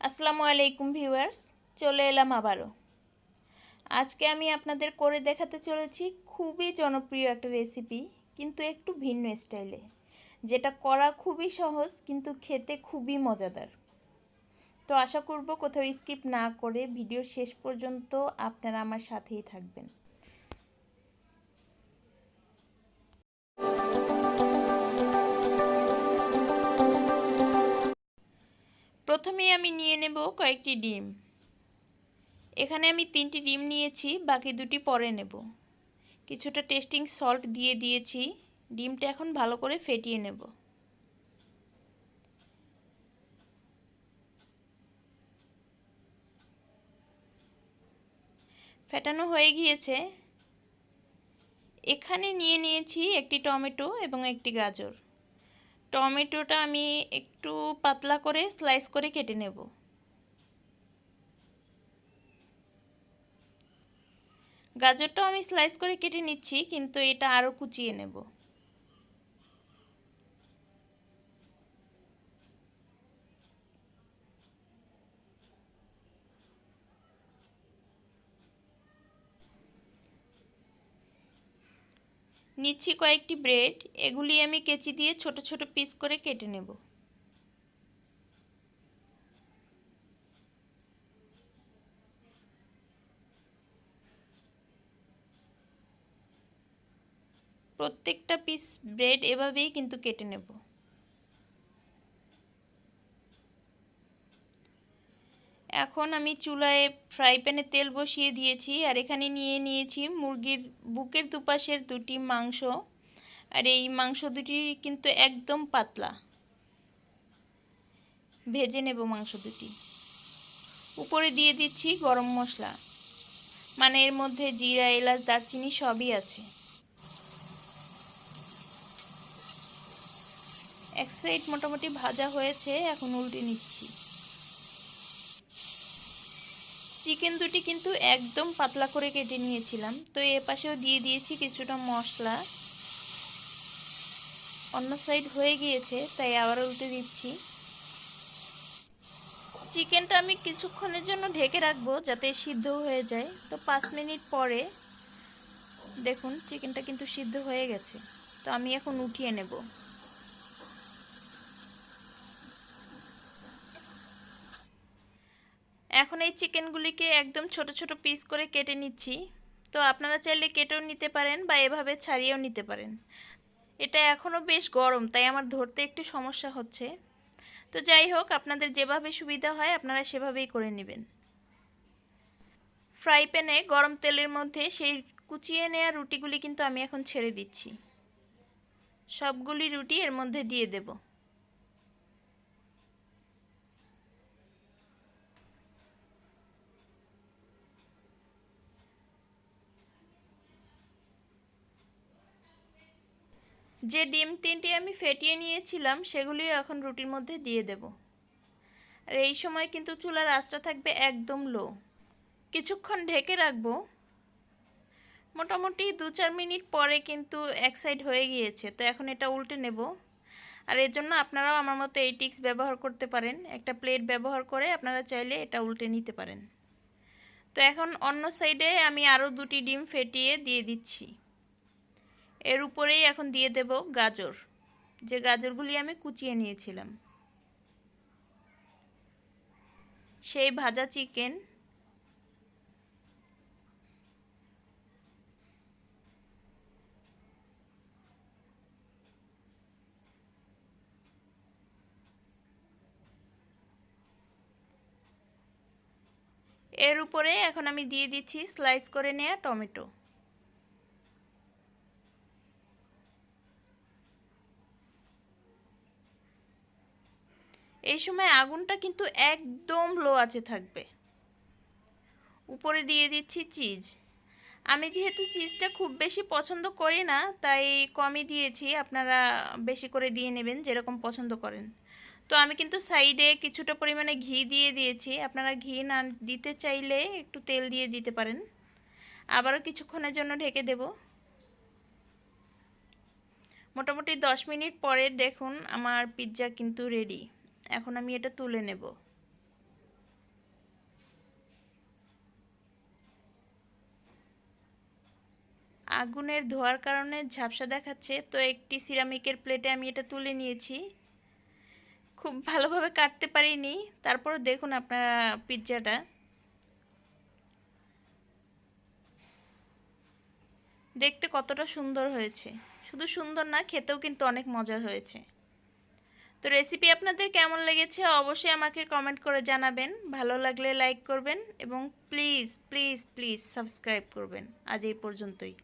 আসসালামু আলাইকুম ভিউয়ার্স, চলে এলাম আবারও। আজকে আমি আপনাদের করে দেখাতে চলেছি খুবই জনপ্রিয় একটা রেসিপি, কিন্তু একটু ভিন্ন স্টাইলে, যেটা করা খুবই সহজ কিন্তু খেতে খুবই মজাদার। তো আশা করব কোথাও স্কিপ না করে ভিডিওর শেষ পর্যন্ত আপনারা আমার সাথেই থাকবেন। প্রথমেই আমি নিয়ে নেব কয়েকটি ডিম। এখানে আমি 3টি ডিম নিয়েছি, বাকি 2টি পরে নেব। কিছুটা টেস্টিং সল্ট দিয়ে দিয়েছি। ডিমটা এখন ভালো করে ফেটিয়ে নেব। ফেটানো হয়ে গিয়েছে। এখানে নিয়ে নিয়েছি একটি টমেটো এবং একটি গাজর। টমেটোটা আমি একটু পাতলা করে স্লাইস করে কেটে নেব। গাজরটাও আমি স্লাইস করে কেটে নিচ্ছি, কিন্তু এটা আরও কুচিয়ে নেব। নিচ্ছি কয়েকটি ব্রেড, এগুলি আমি কেচি দিয়ে ছোট ছোট পিস করে কেটে নেব। প্রত্যেকটা পিস ব্রেড এভাবেই কিন্তু কেটে নেব। এখন আমি চুলায় ফ্রাই প্যানে তেল বসিয়ে দিয়েছি, আর এখানে নিয়ে নিয়েছি মুরগির বুকের দুপাশের 2টি মাংস। আর এই মাংস দুটি কিন্তু একদম পাতলা। ভেজে নেব মাংস দুটি। উপরে দিয়ে দিচ্ছি গরম মশলা, মানে এর মধ্যে জিরা, এলাচ, দারচিনি সবই আছে। এক সাইড মোটামুটি ভাজা হয়েছে, এখন উল্টে নিচ্ছি। চিকেন দুটি কিন্তু একদম পাতলা করে কেটে নিয়েছিলাম, তো এ পাশেও দিয়ে দিয়েছি কিছুটা মশলা। অন্য সাইড হয়ে গিয়েছে, তাই আবার উল্টে দিচ্ছি। চিকেনটা আমি কিছুক্ষণের জন্য ঢেকে রাখবো যাতে সিদ্ধ হয়ে যায়। তো 5 মিনিট পরে দেখুন চিকেনটা কিন্তু সিদ্ধ হয়ে গেছে। তো আমি এখন উঠিয়ে নেব। এখন এই চিকেনগুলিকে একদম ছোট ছোট পিস করে কেটে নিচ্ছি। তো আপনারা চাইলে কেটেও নিতে পারেন বা এভাবে ছাড়িয়েও নিতে পারেন। এটা এখনও বেশ গরম, তাই আমার ধরতে একটু সমস্যা হচ্ছে। তো যাই হোক, আপনাদের যেভাবে সুবিধা হয় আপনারা সেভাবেই করে নেবেন। ফ্রাই প্যানে গরম তেলের মধ্যে সেই কুচিয়ে নেওয়া রুটিগুলি কিন্তু আমি এখন ছেড়ে দিচ্ছি। সবগুলি রুটি এর মধ্যে দিয়ে দেব। যে ডিম 3টি আমি ফেটিয়ে নিয়েছিলাম সেগুলিও এখন রুটির মধ্যে দিয়ে দেব। আর এই সময় কিন্তু চুলার আঁচটা থাকবে একদম লো। কিছুক্ষণ ঢেকে রাখবো। মোটামুটি 2-4 মিনিট পরে কিন্তু এক সাইড হয়ে গিয়েছে, তো এখন এটা উল্টে নেব। আর এর জন্য আপনারাও আমার মতো এই টিক্স ব্যবহার করতে পারেন। একটা প্লেট ব্যবহার করে আপনারা চাইলে এটা উল্টে নিতে পারেন। তো এখন অন্য সাইডে আমি আরও 2টি ডিম ফেটিয়ে দিয়ে দিচ্ছি। এর উপরেই এখন দিয়ে দেব গাজর, যে গাজরগুলি আমি কুচিয়ে নিয়েছিলাম। সেই ভাজা চিকেন, এর উপরে এখন আমি দিয়ে দিচ্ছি স্লাইস করে নেওয়া টমেটো। এই সময় আগুনটা কিন্তু একদম লো আঁচে থাকবে। উপরে দিয়ে দিচ্ছি চিজ। আমি যেহেতু চিজটা খুব বেশি পছন্দ করি না, তাই কমই দিয়েছি। আপনারা বেশি করে দিয়ে নেবেন যেরকম পছন্দ করেন। তো আমি কিন্তু সাইডে কিছুটা পরিমাণে ঘি দিয়ে দিয়েছি। আপনারা ঘি না দিতে চাইলে একটু তেল দিয়ে দিতে পারেন। আবারও কিছুক্ষণের জন্য ঢেকে দেব। মোটামুটি 10 মিনিট পরে দেখুন আমার পিৎজা কিন্তু রেডি। এখন আমি এটা তুলে নেব। আগুনের ধোয়ার কারণে ঝাপসা দেখাচ্ছে, তো একটি সিরামিকের প্লেটে আমি এটা তুলে নিয়েছি। খুব ভালোভাবে কাটতে পারিনি, তারপর দেখুন আপনারা পিৎজাটা দেখতে কতটা সুন্দর হয়েছে। শুধু সুন্দর না, খেতেও কিন্তু অনেক মজার হয়েছে। তো রেসিপি আপনাদের কেমন লেগেছে অবশ্যই আমাকে কমেন্ট করে জানাবেন। ভালো লাগলে লাইক করবেন এবং প্লিজ প্লিজ প্লিজ সাবস্ক্রাইব করবেন। আজ এই পর্যন্তই।